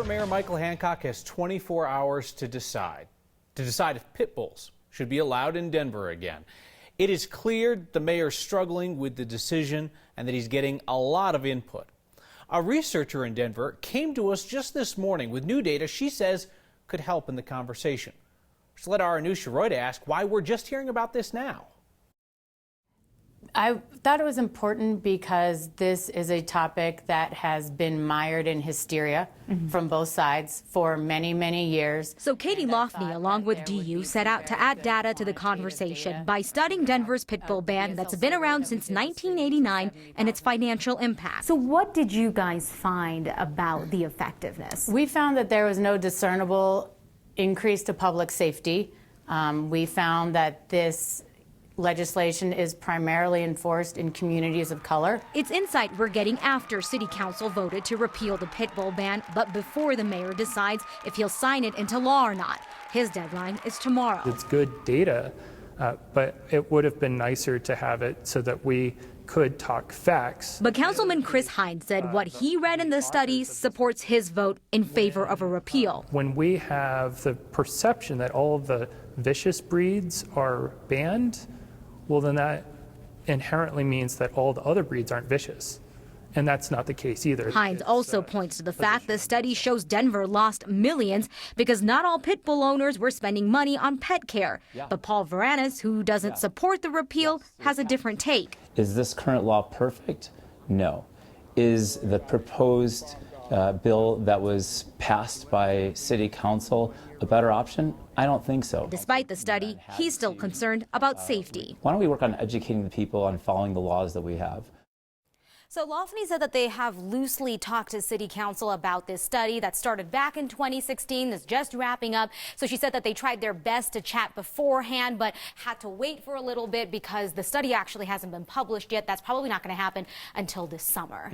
Denver Mayor Michael Hancock has 24 hours to decide if pitbulls should be allowed in Denver again. It is clear the mayor's struggling with the decision and that he's getting a lot of input. A researcher in Denver came to us just this morning with new data she says could help in the conversation. Which led our Anusha Roy to ask why we're just hearing about this now. I thought it was important because this is a topic that has been mired in hysteria from both sides for many, many years. So Katie Lofney, along with DU, set out to add data to the conversation by studying Denver's pitbull ban that's been around since 1989 and its financial impact. So what did you guys find about the effectiveness? We found that there was no discernible increase to public safety. We found that this legislation is primarily enforced in communities of color. It's insight we're getting after City Council voted to repeal the pitbull ban, but before the mayor decides if he'll sign it into law or not. His deadline is tomorrow. It's good data, but it would have been nicer to have it so that we could talk facts. But Councilman Chris Hines said what he read in the study supports his vote in favor of a repeal. When we have the perception that all of the vicious breeds are banned, well, then that inherently means that all the other breeds aren't vicious. And that's not the case either. Hines also points to the fact the study shows Denver lost millions because not all pit bull owners were spending money on pet care. But Paul Varanis, who doesn't support the repeal, has a different take. Is this current law perfect? No. Is the proposed bill that was passed by City Council a better option? I don't think so. Despite the study, he's still concerned about safety. Why don't we work on educating the people on following the laws that we have? So Lofney said that they have loosely talked to City Council about this study that started back in 2016, that's just wrapping up. So she said that they tried their best to chat beforehand, but had to wait for a little bit because the study actually hasn't been published yet. That's probably not going to happen until this summer.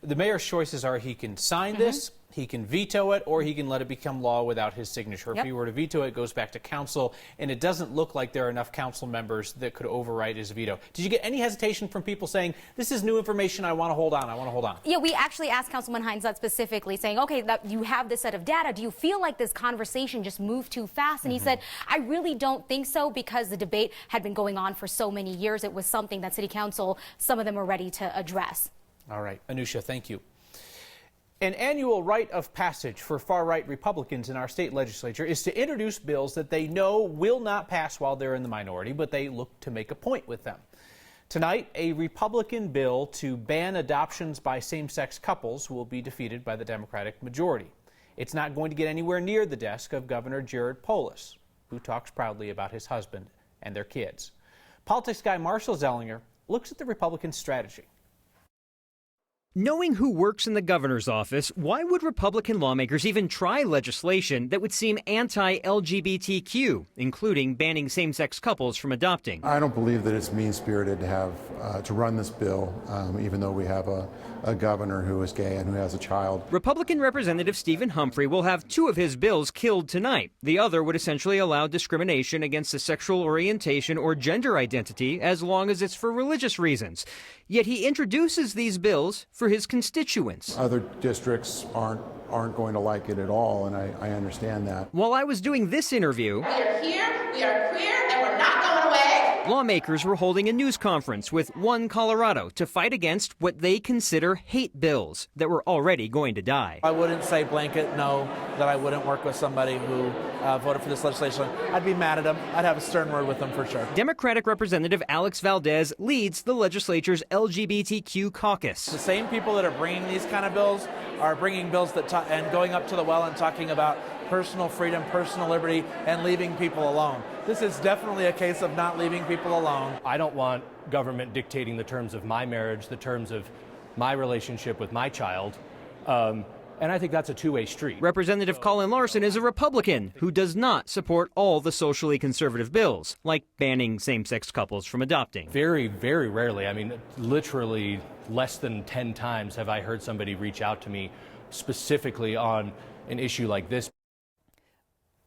The mayor's choices are he can sign this, he can veto it, or he can let it become law without his signature. If he were to veto it, it goes back to council, and it doesn't look like there are enough council members that could override his veto. Did you get any hesitation from people saying, this is new information, I want to hold on, I want to hold on? Yeah, we actually asked Councilman Hines that specifically, saying, okay, that you have this set of data. Do you feel like this conversation just moved too fast? And he said, I really don't think so, because the debate had been going on for so many years. It was something that City Council, some of them were ready to address. All right, Anusha, thank you. An annual rite of passage for far-right Republicans in our state legislature is to introduce bills that they know will not pass while they're in the minority, but they look to make a point with them. Tonight, a Republican bill to ban adoptions by same-sex couples will be defeated by the Democratic majority. It's not going to get anywhere near the desk of Governor Jared Polis, who talks proudly about his husband and their kids. Politics guy Marshall Zellinger looks at the Republican strategy. Knowing who works in the governor's office, why would Republican lawmakers even try legislation that would seem anti-LGBTQ, including banning same-sex couples from adopting? I don't believe that it's mean-spirited to have to run this bill, even though we have a governor who is gay and who has a child. Republican Representative Stephen Humphrey will have two of his bills killed tonight. The other would essentially allow discrimination against a sexual orientation or gender identity as long as it's for religious reasons. Yet he introduces these bills for his constituents. Other districts aren't going to like it at all, and I understand that. While I was doing this interview, we are here, we are queer, and we're not going away. Lawmakers were holding a news conference with One Colorado to fight against what they consider hate bills that were already going to die. I wouldn't say blanket no that I wouldn't work with somebody who voted for this legislation. I'd be mad at them. I'd have a stern word with them for sure. Democratic Representative Alex Valdez leads the legislature's LGBTQ caucus. The same people that are bringing these kind of bills are bringing bills that and going up to the well and talking about personal freedom, personal liberty, and leaving people alone. This is definitely a case of not leaving people alone. I don't want government dictating the terms of my marriage, the terms of my relationship with my child. And I think that's a two-way street. Representative Colin Larson is a Republican who does not support all the socially conservative bills, like banning same-sex couples from adopting. Very, very rarely, I mean, literally less than 10 times have I heard somebody reach out to me specifically on an issue like this.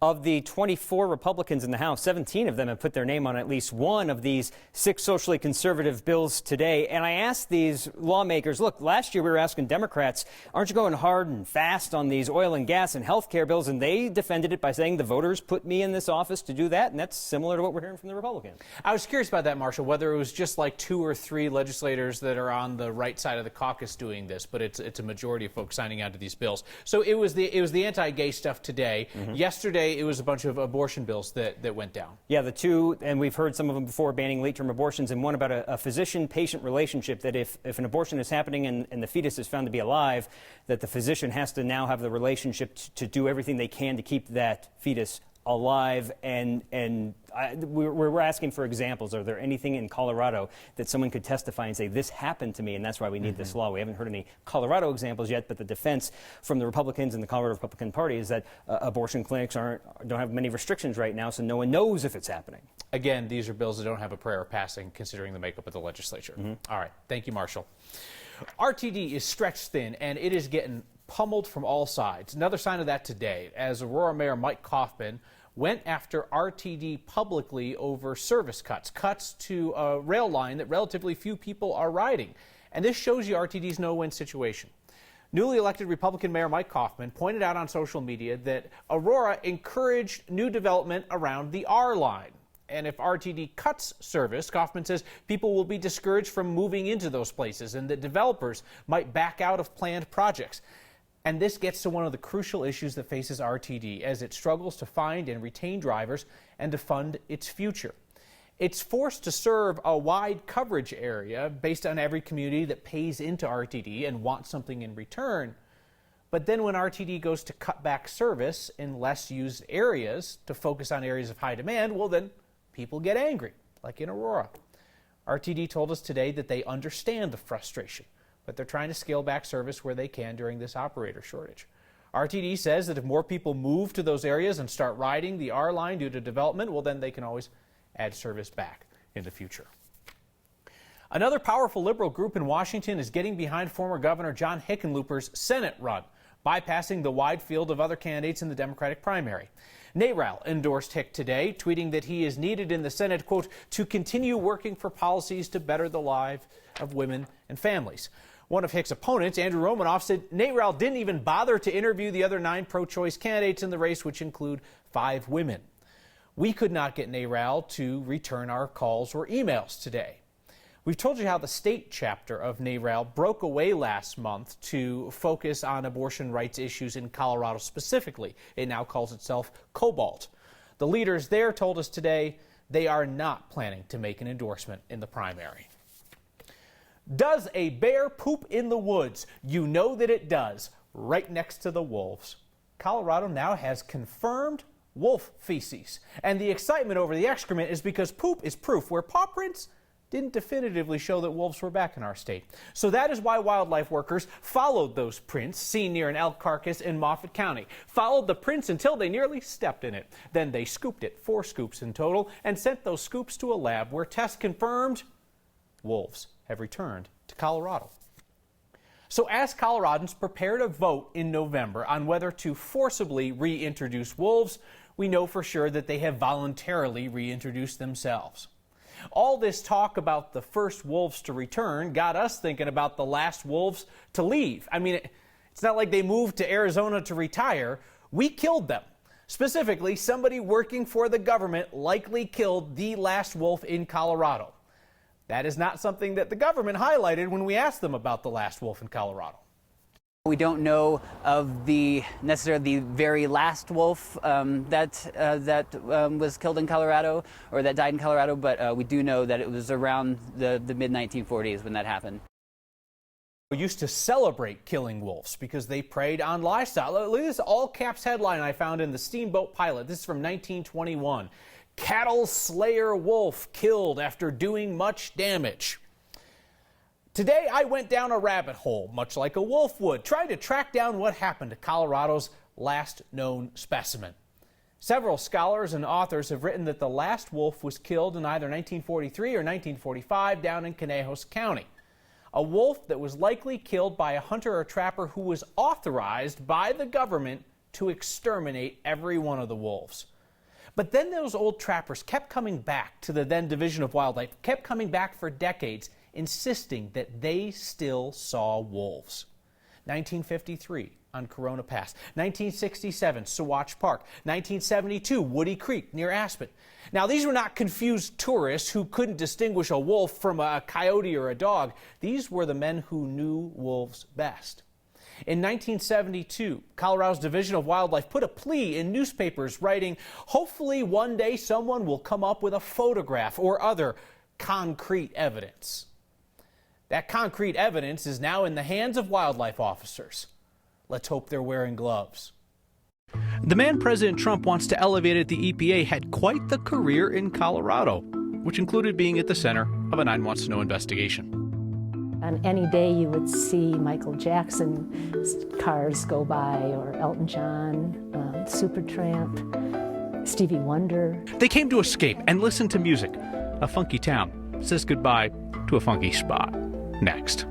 Of the 24 Republicans in the House, 17 of them have put their name on at least one of these 6 socially conservative bills today. And I asked these lawmakers, look, last year we were asking Democrats, aren't you going hard and fast on these oil and gas and health care bills? And they defended it by saying the voters put me in this office to do that. And that's similar to what we're hearing from the Republicans. I was curious about that, Marshall, whether it was just like 2 or 3 legislators that are on the right side of the caucus doing this, but it's a majority of folks signing on to these bills. So it was the anti-gay stuff today. Yesterday, it was a bunch of abortion bills that went down. Yeah, the 2, and we've heard some of them before, banning late-term abortions, and one about a physician-patient relationship, that if an abortion is happening and the fetus is found to be alive, that the physician has to now have the relationship to do everything they can to keep that fetus alive. And we're asking for examples. Are there anything in Colorado that someone could testify and say, this happened to me, and that's why we need this law? We haven't heard any Colorado examples yet, but the defense from the Republicans and the Colorado Republican Party is that abortion clinics don't have many restrictions right now, so no one knows if it's happening. Again, these are bills that don't have a prayer of passing, considering the makeup of the legislature. All right. Thank you, Marshall. RTD is stretched thin, and it is getting pummeled from all sides. Another sign of that today, as Aurora Mayor Mike Kaufman went after RTD publicly over service cuts to a rail line that relatively few people are riding. And this shows you RTD's no-win situation. Newly elected Republican Mayor Mike Kaufman pointed out on social media that Aurora encouraged new development around the R line. And if RTD cuts service, Kaufman says people will be discouraged from moving into those places and that developers might back out of planned projects. And this gets to one of the crucial issues that faces RTD as it struggles to find and retain drivers and to fund its future. It's forced to serve a wide coverage area based on every community that pays into RTD and wants something in return. But then when RTD goes to cut back service in less used areas to focus on areas of high demand, well, then people get angry, like in Aurora. RTD told us today that they understand the frustration, but they're trying to scale back service where they can during this operator shortage. RTD says that if more people move to those areas and start riding the R line due to development, well, then they can always add service back in the future. Another powerful liberal group in Washington is getting behind former Governor John Hickenlooper's Senate run, bypassing the wide field of other candidates in the Democratic primary. NARAL endorsed Hick today, tweeting that he is needed in the Senate, quote, to continue working for policies to better the lives of women and families. One of Hick's opponents, Andrew Romanoff, said NARAL didn't even bother to interview the other 9 pro-choice candidates in the race, which include 5 women. We could not get NARAL to return our calls or emails today. We've told you how the state chapter of NARAL broke away last month to focus on abortion rights issues in Colorado specifically. It now calls itself Cobalt. The leaders there told us today they are not planning to make an endorsement in the primary. Does a bear poop in the woods? You know that it does, right next to the wolves. Colorado now has confirmed wolf feces. And the excitement over the excrement is because poop is proof, where paw prints didn't definitively show that wolves were back in our state. So that is why wildlife workers followed those prints seen near an elk carcass in Moffat County. Followed the prints until they nearly stepped in it. Then they scooped it, 4 scoops in total, and sent those scoops to a lab where tests confirmed wolves have returned to Colorado. So as Coloradans prepare to vote in November on whether to forcibly reintroduce wolves, we know for sure that they have voluntarily reintroduced themselves. All this talk about the first wolves to return got us thinking about the last wolves to leave. I mean, it's not like they moved to Arizona to retire. We killed them. Specifically, somebody working for the government likely killed the last wolf in Colorado. That is not something that the government highlighted when we asked them about the last wolf in Colorado. We don't know of necessarily the very last wolf that was killed in Colorado or that died in Colorado, but we do know that it was around the mid-1940s when that happened. We used to celebrate killing wolves because they preyed on livestock. Look at this all-caps headline I found in the Steamboat Pilot. This is from 1921. Cattle slayer wolf killed after doing much damage. Today I went down a rabbit hole, much like a wolf would, trying to track down what happened to Colorado's last known specimen. Several scholars and authors have written that the last wolf was killed in either 1943 or 1945 down in Conejos County. A wolf that was likely killed by a hunter or trapper who was authorized by the government to exterminate every one of the wolves. But then those old trappers kept coming back to the then Division of Wildlife, kept coming back for decades, insisting that they still saw wolves. 1953 on Corona Pass, 1967 Saguache Park, 1972 Woody Creek near Aspen. Now these were not confused tourists who couldn't distinguish a wolf from a coyote or a dog. These were the men who knew wolves best. In 1972, Colorado's Division of Wildlife put a plea in newspapers writing, "Hopefully one day someone will come up with a photograph or other concrete evidence." That concrete evidence is now in the hands of wildlife officers. Let's hope they're wearing gloves. The man President Trump wants to elevate at the EPA had quite the career in Colorado, which included being at the center of a 9 Wants to Know investigation. On any day you would see Michael Jackson cars go by, or Elton John, Supertramp, Stevie Wonder. They came to escape and listen to music. A funky town says goodbye to a funky spot. Next.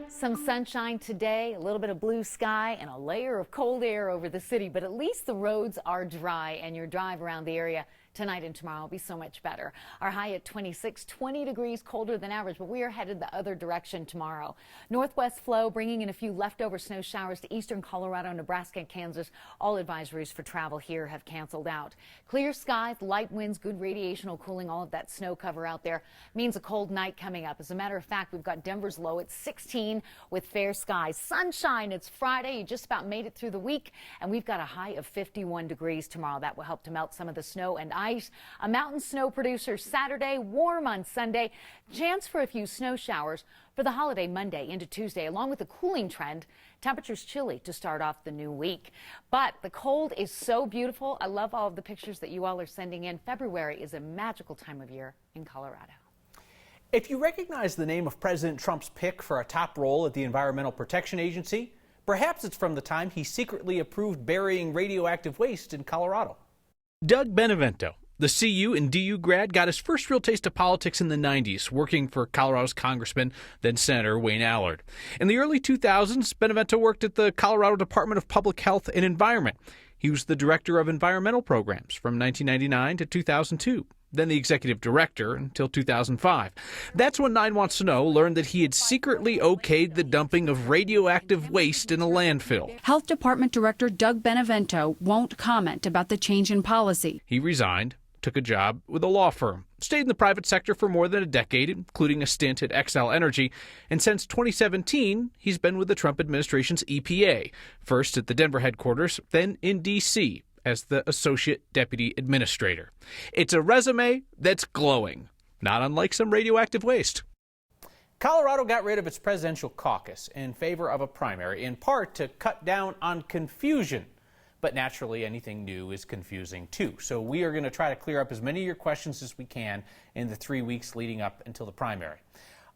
Some sunshine today, a little bit of blue sky, and a layer of cold air over the city, but at least the roads are dry, and your drive around the area tonight and tomorrow will be so much better. Our high at 26, 20 degrees colder than average, but we are headed the other direction tomorrow. Northwest flow bringing in a few leftover snow showers to eastern Colorado, Nebraska, and Kansas. All advisories for travel here have canceled out. Clear skies, light winds, good radiational cooling, all of that snow cover out there means a cold night coming up. As a matter of fact, we've got Denver's low at 16 with fair skies. Sunshine, it's Friday. You just about made it through the week, and we've got a high of 51 degrees tomorrow. That will help to melt some of the snow and ice. A mountain snow producer Saturday, warm on Sunday. Chance for a few snow showers for the holiday Monday into Tuesday, along with a cooling trend. Temperatures chilly to start off the new week. But the cold is so beautiful. I love all of the pictures that you all are sending in. February is a magical time of year in Colorado. If you recognize the name of President Trump's pick for a top role at the Environmental Protection Agency, perhaps it's from the time he secretly approved burying radioactive waste in Colorado. Doug Benevento, the CU and DU grad, got his first real taste of politics in the 90s, working for Colorado's Congressman, then Senator Wayne Allard. In the early 2000s, Benevento worked at the Colorado Department of Public Health and Environment. He was the director of environmental programs from 1999 to 2002. Then the executive director until 2005. That's when 9 Wants to Know learned that he had secretly okayed the dumping of radioactive waste in a landfill. Health Department Director Doug Benevento won't comment about the change in policy. He resigned, took a job with a law firm, stayed in the private sector for more than a decade, including a stint at Xcel Energy, and since 2017, he's been with the Trump administration's EPA, first at the Denver headquarters, then in D.C., as the Associate Deputy Administrator. It's a resume that's glowing, not unlike some radioactive waste. Colorado got rid of its presidential caucus in favor of a primary, in part to cut down on confusion. But naturally, anything new is confusing too. So we are going to try to clear up as many of your questions as we can in the 3 weeks leading up until the primary.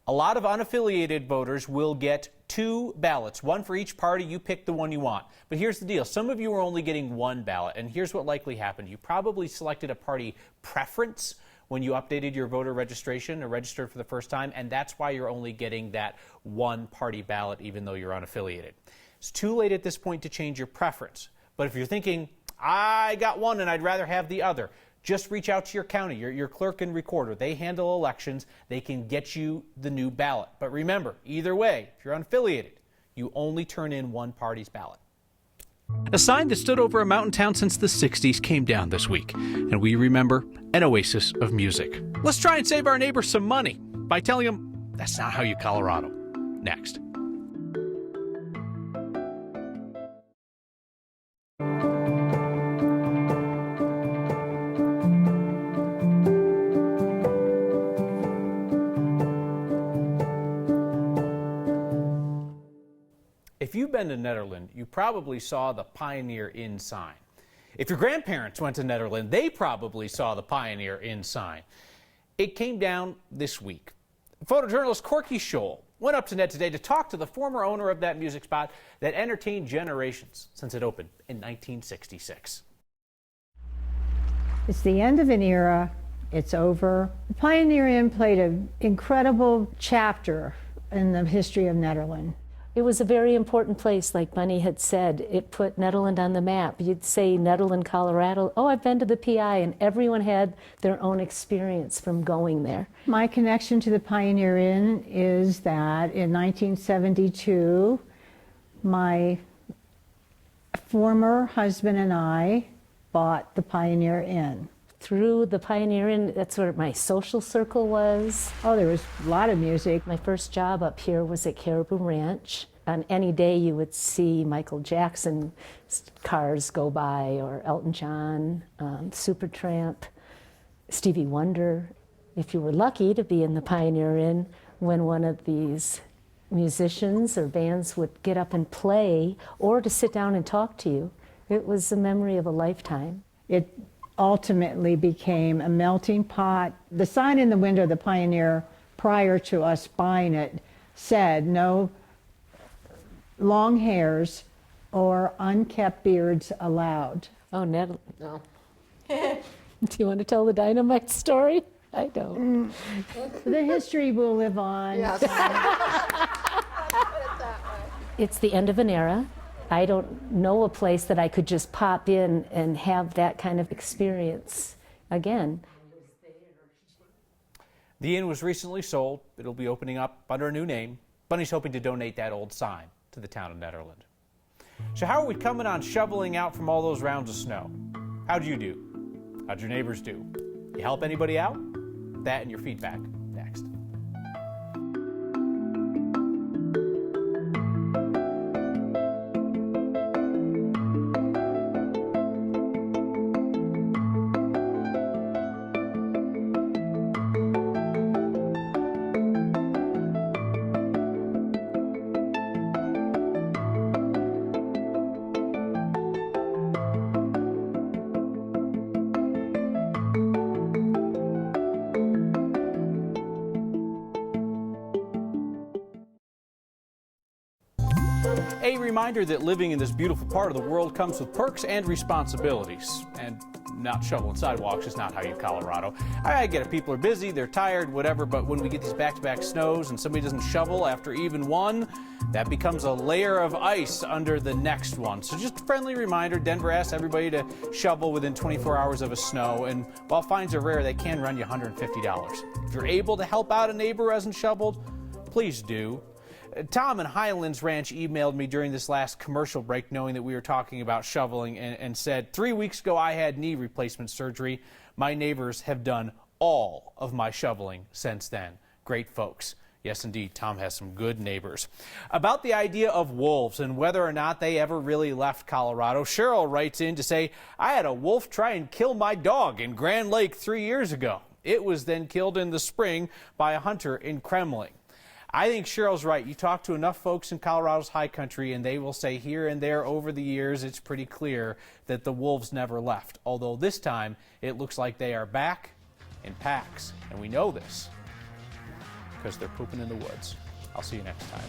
A lot of unaffiliated voters will get 2 ballots, one for each party. You pick the one you want. But here's the deal. Some of you are only getting 1 ballot, and here's what likely happened. You probably selected a party preference when you updated your voter registration or registered for the first time, and that's why you're only getting that 1 party ballot even though you're unaffiliated. It's too late at this point to change your preference. But if you're thinking, I got one and I'd rather have the other, just reach out to your county, your clerk and recorder. They handle elections. They can get you the new ballot. But remember, either way, if you're unaffiliated, you only turn in 1 party's ballot. A sign that stood over a mountain town since the 60s came down this week, and we remember an oasis of music. Let's try and save our neighbors some money by telling them that's not how you Colorado. Next. If you've been to Nederland, you probably saw the Pioneer Inn sign. If your grandparents went to Nederland, they probably saw the Pioneer Inn sign. It came down this week. Photojournalist Corky Scholl went up to Net today to talk to the former owner of that music spot that entertained generations since it opened in 1966. It's the end of an era. It's over. The Pioneer Inn played an incredible chapter in the history of Nederland. It was a very important place, like Bunny had said. It put Nederland on the map. You'd say Nederland, Colorado. Oh, I've been to the PI, and everyone had their own experience from going there. My connection to the Pioneer Inn is that in 1972, my former husband and I bought the Pioneer Inn. Through the Pioneer Inn, that's where my social circle was. Oh, there was a lot of music. My first job up here was at Caribou Ranch. On any day you would see Michael Jackson cars go by, or Elton John, Supertramp, Stevie Wonder. If you were lucky to be in the Pioneer Inn when one of these musicians or bands would get up and play, or to sit down and talk to you, it was a memory of a lifetime. It ultimately became a melting pot. The sign in the window of the Pioneer prior to us buying it said no long hairs or unkept beards allowed. Oh, Ned. No. Do you want to tell the dynamite story? I don't. The history will live on. Yes. It's the end of an era. I don't know a place that I could just pop in and have that kind of experience again. The inn was recently sold. It'll be opening up under a new name. Bunny's hoping to donate that old sign to the town of Nederland. So how are we coming on shoveling out from all those rounds of snow? How'd you do? How'd your neighbors do? You help anybody out? That and your feedback next. A reminder that living in this beautiful part of the world comes with perks and responsibilities. And not shoveling sidewalks is not how you Colorado. I get it, people are busy, they're tired, whatever, but when we get these back-to-back snows and somebody doesn't shovel after even one, that becomes a layer of ice under the next one. So just a friendly reminder, Denver asks everybody to shovel within 24 hours of a snow, and while fines are rare, they can run you $150. If you're able to help out a neighbor who hasn't shoveled, please do. Tom in Highlands Ranch emailed me during this last commercial break knowing that we were talking about shoveling and said, 3 weeks ago I had knee replacement surgery. My neighbors have done all of my shoveling since then. Great folks. Yes, indeed, Tom has some good neighbors. About the idea of wolves and whether or not they ever really left Colorado, Cheryl writes in to say, I had a wolf try and kill my dog in Grand Lake 3 years ago. It was then killed in the spring by a hunter in Kremling. I think Cheryl's right. You talk to enough folks in Colorado's high country and they will say here and there over the years it's pretty clear that the wolves never left. Although this time it looks like they are back in packs. And we know this because they're pooping in the woods. I'll see you next time.